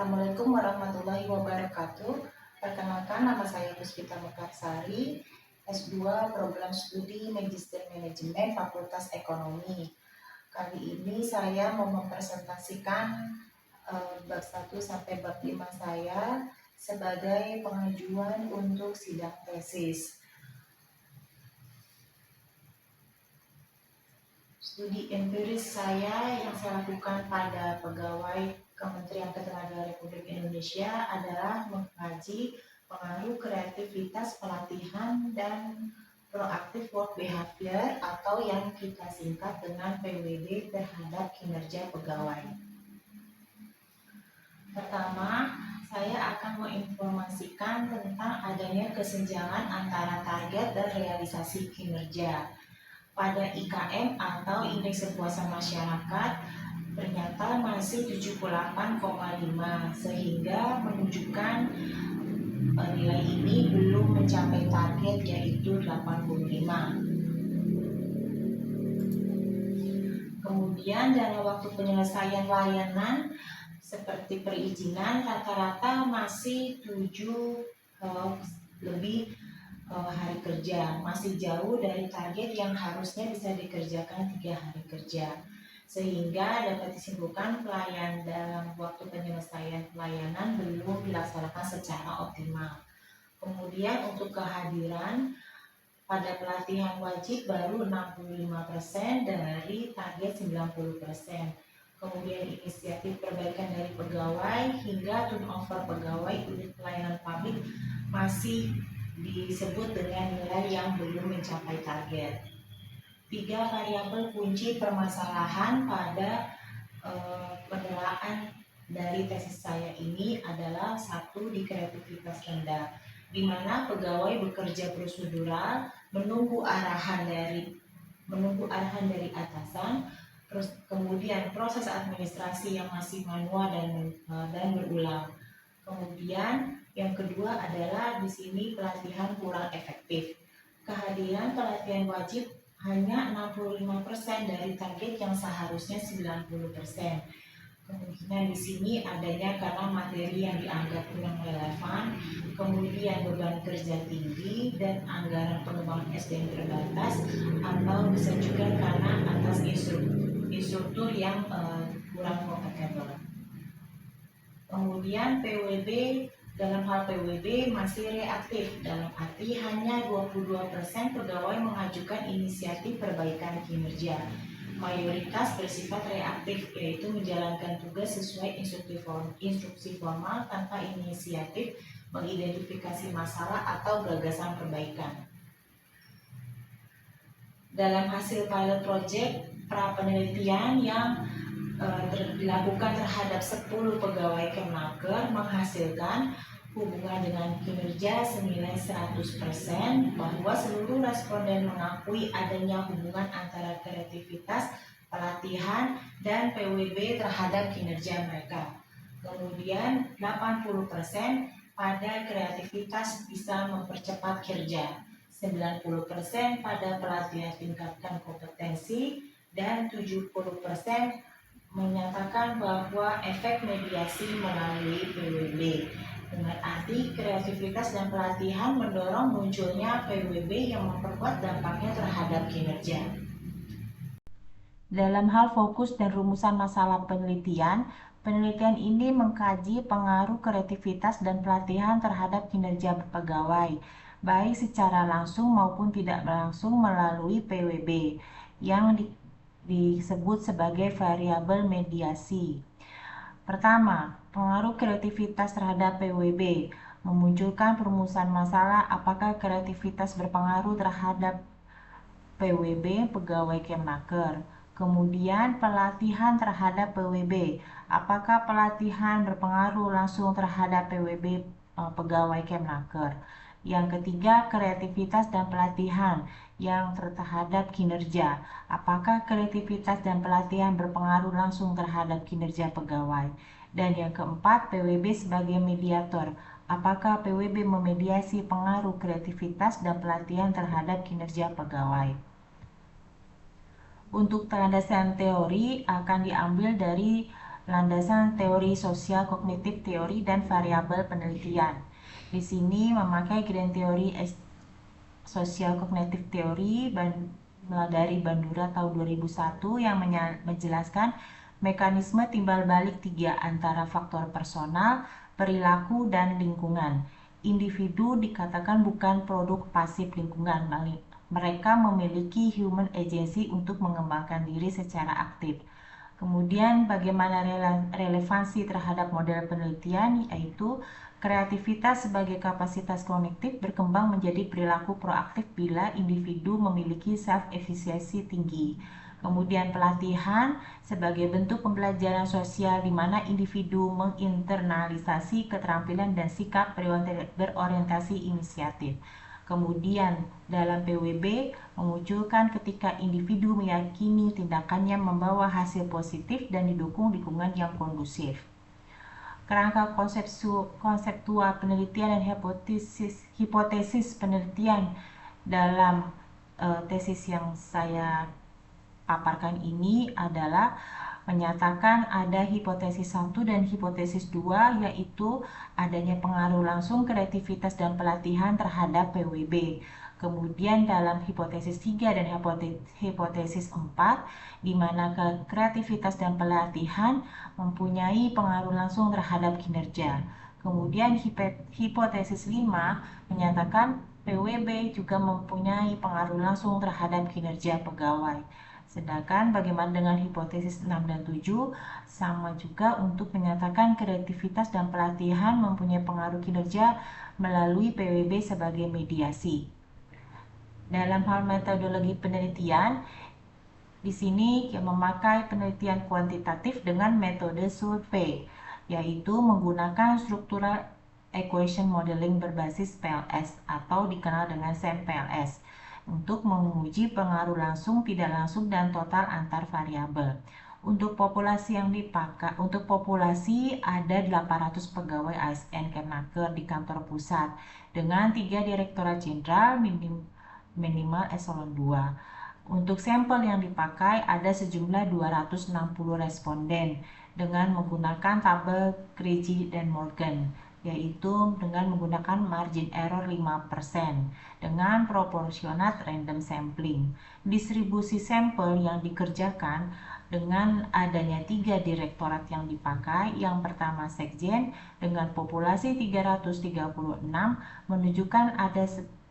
Assalamualaikum warahmatullahi wabarakatuh. Perkenalkan, nama saya Puspita Mekarsari, S2 Program Studi Magister Manajemen Fakultas Ekonomi. Kali ini saya mau mempresentasikan bab 1 sampai bab 5 saya sebagai pengajuan untuk sidang tesis. Studi empiris saya yang saya lakukan pada pegawai Kementerian Ketenagakerjaan Republik Indonesia adalah mengkaji pengaruh kreativitas pelatihan dan proaktif work behavior atau yang kita singkat dengan PWB terhadap kinerja pegawai. Pertama, saya akan menginformasikan tentang adanya kesenjangan antara target dan realisasi kinerja. Pada IKM atau Indeks Kepuasan Masyarakat ternyata masih 78,5 sehingga menunjukkan nilai ini belum mencapai target yaitu 85. Kemudian dalam waktu penyelesaian layanan seperti perizinan rata-rata masih 7 lebih hari kerja, masih jauh dari target yang harusnya bisa dikerjakan 3 hari kerja, sehingga dapat disimpulkan pelayan dalam waktu penyelesaian pelayanan belum dilaksanakan secara optimal. Kemudian untuk kehadiran pada pelatihan wajib baru 65% dari target 90%. Kemudian inisiatif perbaikan dari pegawai hingga turnover pegawai unit pelayanan publik masih disebut dengan nilai yang belum mencapai target. 3 variabel kunci permasalahan pada penilaian dari tesis saya ini adalah 1 di kreativitas rendah, di mana pegawai bekerja prosedural, menunggu arahan dari atasan, terus kemudian proses administrasi yang masih manual dan berulang. Kemudian yang kedua adalah di sini pelatihan kurang efektif. Kehadiran pelatihan wajib hanya 65% dari target yang seharusnya 90%. Kemungkinan di sini adanya karena materi yang dianggap kurang relevan, kemudian beban kerja tinggi dan anggaran pengembangan SDM terbatas, atau bisa juga karena atas instruktur yang kurang kompeten. Kemudian PWB, dalam hal PWB masih reaktif, dalam arti hanya 22% pegawai mengajukan inisiatif perbaikan kinerja. Mayoritas bersifat reaktif, yaitu menjalankan tugas sesuai instruksi formal tanpa inisiatif mengidentifikasi masalah atau gagasan perbaikan. Dalam hasil pilot project pra penelitian yang dilakukan terhadap 10 pegawai Kemnaker menghasilkan hubungan dengan kinerja senilai 100%, bahwa seluruh responden mengakui adanya hubungan antara kreativitas, pelatihan, dan PWB terhadap kinerja mereka. Kemudian 80% pada kreativitas bisa mempercepat kerja, 90% pada pelatihan tingkatkan kompetensi, dan 70% menyatakan bahwa efek mediasi melalui PWB. Dengan arti kreativitas dan pelatihan mendorong munculnya PWB yang memperkuat dampaknya terhadap kinerja. Dalam hal fokus dan rumusan masalah penelitian ini mengkaji pengaruh kreativitas dan pelatihan terhadap kinerja pegawai, baik secara langsung maupun tidak langsung melalui PWB yang disebut sebagai variabel mediasi. Pertama, pengaruh kreativitas terhadap PWB memunculkan perumusan masalah apakah kreativitas berpengaruh terhadap PWB pegawai Kemnaker. Kemudian pelatihan terhadap PWB, apakah pelatihan berpengaruh langsung terhadap PWB pegawai Kemnaker. Yang ketiga, kreativitas dan pelatihan yang terhadap kinerja, apakah kreativitas dan pelatihan berpengaruh langsung terhadap kinerja pegawai. Dan yang keempat, PWB sebagai mediator, apakah PWB memediasi pengaruh kreativitas dan pelatihan terhadap kinerja pegawai. Untuk landasan teori akan diambil dari landasan teori sosial kognitif teori dan variabel penelitian. Di sini memakai grand teori sosial kognitif teori dari Bandura tahun 2001 yang menjelaskan mekanisme timbal balik 3 antara faktor personal, perilaku, dan lingkungan. Individu dikatakan bukan produk pasif lingkungan, mereka memiliki human agency untuk mengembangkan diri secara aktif. Kemudian bagaimana relevansi terhadap model penelitian, yaitu kreativitas sebagai kapasitas kognitif berkembang menjadi perilaku proaktif bila individu memiliki self-efficacy tinggi. Kemudian pelatihan sebagai bentuk pembelajaran sosial di mana individu menginternalisasi keterampilan dan sikap berorientasi inisiatif. Kemudian dalam PWB memunculkan ketika individu meyakini tindakannya membawa hasil positif dan didukung lingkungan yang kondusif. Kerangka konseptual penelitian dan hipotesis penelitian dalam tesis yang saya paparkan ini adalah menyatakan ada hipotesis 1 dan hipotesis 2, yaitu adanya pengaruh langsung kreativitas dan pelatihan terhadap PWB. Kemudian dalam hipotesis 3 dan hipotesis 4, di mana kreativitas dan pelatihan mempunyai pengaruh langsung terhadap kinerja. Kemudian hipotesis 5 menyatakan PWB juga mempunyai pengaruh langsung terhadap kinerja pegawai. Sedangkan bagaimana dengan hipotesis 6 dan 7, sama juga untuk menyatakan kreativitas dan pelatihan mempunyai pengaruh kinerja melalui PWB sebagai mediasi. Dalam hal metodologi penelitian, di sini memakai penelitian kuantitatif dengan metode survei, yaitu menggunakan structural equation modeling berbasis PLS atau dikenal dengan SEM-PLS untuk menguji pengaruh langsung, tidak langsung, dan total antar variabel. Untuk populasi yang dipakai, untuk populasi ada 800 pegawai ASN Kemnaker di kantor pusat dengan 3 direktorat jenderal minimal eselon 2. Untuk sampel yang dipakai ada sejumlah 260 responden dengan menggunakan tabel Criggi dan Morgan, yaitu dengan menggunakan margin error 5% dengan proporsional random sampling. Distribusi sampel yang dikerjakan dengan adanya 3 direktorat yang dipakai. Yang pertama Sekjen dengan populasi 336 menunjukkan ada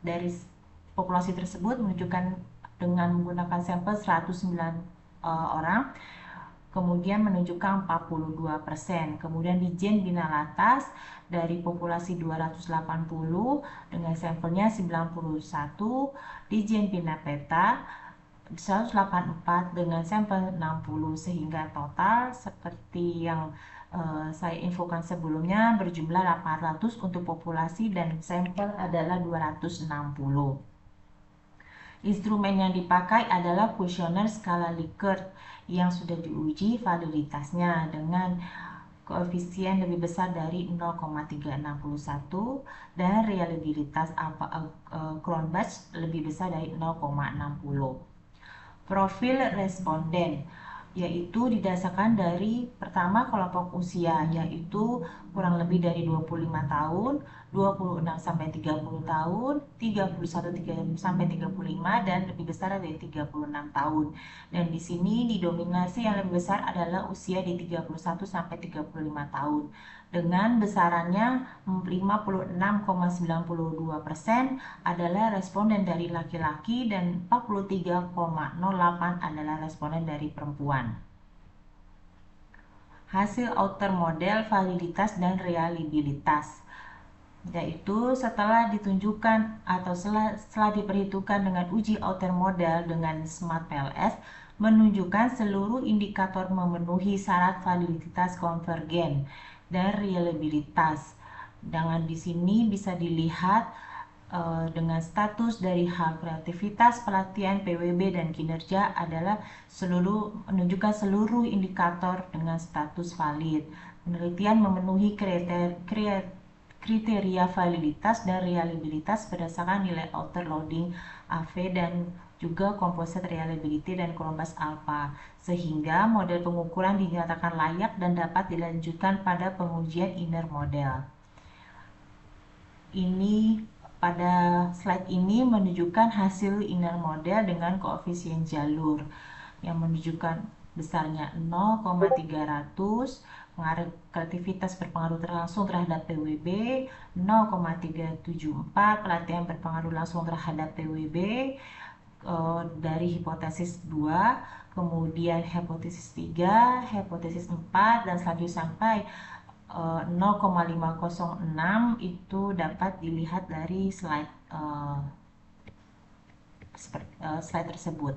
dari populasi tersebut menunjukkan dengan menggunakan sampel 109 orang, kemudian menunjukkan 42%. Kemudian di Jen Bina Latas dari populasi 280 dengan sampelnya 91, di Jen Bina Peta 184 dengan sampel 60, sehingga total seperti yang saya infokan sebelumnya berjumlah 800 untuk populasi dan sampel adalah 260. Instrumen yang dipakai adalah kuesioner skala Likert yang sudah diuji validitasnya dengan koefisien lebih besar dari 0,361 dan reliabilitas Cronbach lebih besar dari 0,60. Profil responden yaitu didasarkan dari pertama kelompok usia, yaitu kurang lebih dari 25 tahun, 26 sampai 30 tahun, 31 sampai 35 dan lebih besar dari 36 tahun. Dan di sini didominasi yang lebih besar adalah usia di 31 sampai 35 tahun. Dengan besarannya 56,92% adalah responden dari laki-laki dan 43,08 adalah responden dari perempuan. Hasil outer model validitas dan reliabilitas, yaitu setelah ditunjukkan atau setelah diperhitungkan dengan uji outer model dengan Smart PLS menunjukkan seluruh indikator memenuhi syarat validitas konvergen dan reliabilitas. Dengan di sini bisa dilihat dengan status dari hal kreativitas, pelatihan, PWB, dan kinerja adalah menunjukkan seluruh indikator dengan status valid. Penelitian memenuhi kriteria validitas dan reliabilitas berdasarkan nilai outer loading AV dan juga composite reliability dan Columbus Alpha, sehingga model pengukuran dinyatakan layak dan dapat dilanjutkan pada pengujian inner model. Ini pada slide ini menunjukkan hasil inner model dengan koefisien jalur yang menunjukkan besarnya 0,300, pengaruh kreativitas berpengaruh langsung terhadap PWB 0,374, pelatihan berpengaruh langsung terhadap PWB dari hipotesis 2, kemudian hipotesis 3, hipotesis 4, dan selanjutnya sampai 0,506 itu dapat dilihat dari slide tersebut.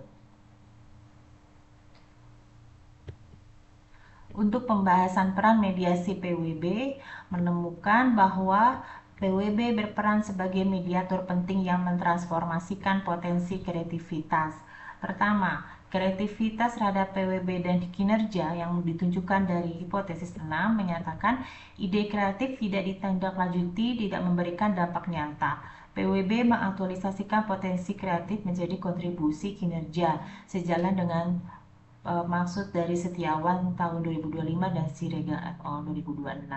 Untuk pembahasan peran mediasi PWB, menemukan bahwa PWB berperan sebagai mediator penting yang mentransformasikan potensi kreativitas. Pertama, kreativitas terhadap PWB dan kinerja yang ditunjukkan dari hipotesis 6 menyatakan ide kreatif tidak ditindaklanjuti, tidak memberikan dampak nyata. PWB mengaktualisasikan potensi kreatif menjadi kontribusi kinerja, sejalan dengan maksud dari Setiawan tahun 2025 dan Siregar et al. 2026.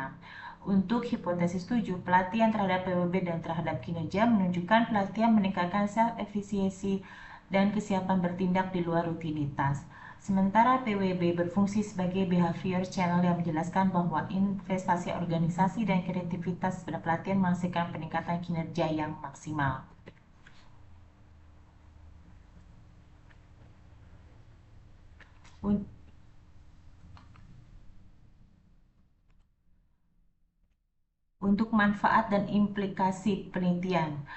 Untuk hipotesis 7, pelatihan terhadap PWB dan terhadap kinerja menunjukkan pelatihan meningkatkan self-efisiensi dan kesiapan bertindak di luar rutinitas. Sementara PWB berfungsi sebagai behavior channel yang menjelaskan bahwa investasi organisasi dan kreativitas pada pelatihan menghasilkan peningkatan kinerja yang maksimal. Untuk manfaat dan implikasi penelitian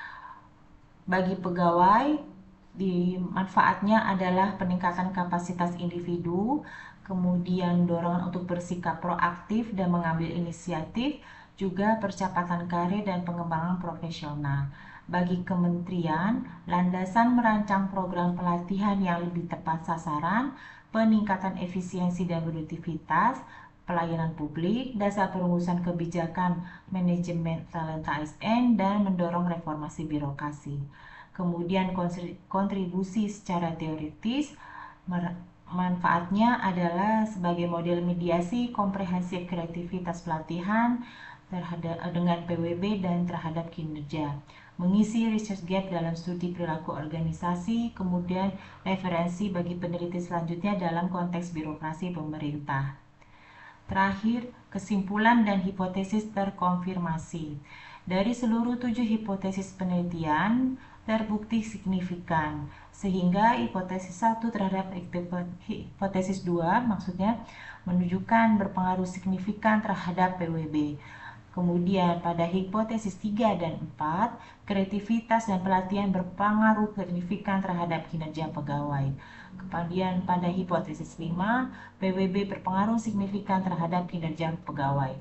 bagi pegawai, manfaatnya adalah peningkatan kapasitas individu, kemudian dorongan untuk bersikap proaktif dan mengambil inisiatif, juga percepatan karir dan pengembangan profesional. Bagi kementerian, landasan merancang program pelatihan yang lebih tepat sasaran, peningkatan efisiensi dan produktivitas, pelayanan publik, dasar perumusan kebijakan manajemen talent ASN, dan mendorong reformasi birokrasi. Kemudian kontribusi secara teoritis, manfaatnya adalah sebagai model mediasi komprehensif kreativitas pelatihan dengan PWB dan terhadap kinerja, mengisi research gap dalam studi perilaku organisasi, kemudian referensi bagi peneliti selanjutnya dalam konteks birokrasi pemerintah. Terakhir, kesimpulan dan hipotesis terkonfirmasi. Dari seluruh 7 hipotesis penelitian, terbukti signifikan, sehingga hipotesis 1 terhadap hipotesis 2 maksudnya menunjukkan berpengaruh signifikan terhadap PWB. Kemudian pada hipotesis 3 dan 4, kreativitas dan pelatihan berpengaruh signifikan terhadap kinerja pegawai. Kemudian pada hipotesis 5, PWB berpengaruh signifikan terhadap kinerja pegawai.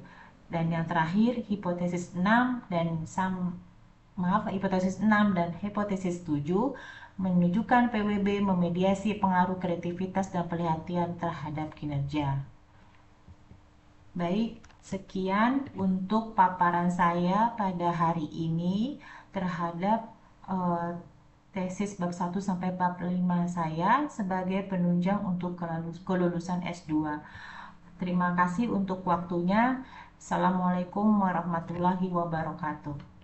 Dan yang terakhir, hipotesis 6 dan hipotesis 6 dan hipotesis 7 menunjukkan PWB memediasi pengaruh kreativitas dan pelatihan terhadap kinerja. Baik, sekian untuk paparan saya pada hari ini terhadap tesis bab 1 sampai bab 5 saya sebagai penunjang untuk kelulusan S2. Terima kasih untuk waktunya. Assalamualaikum warahmatullahi wabarakatuh.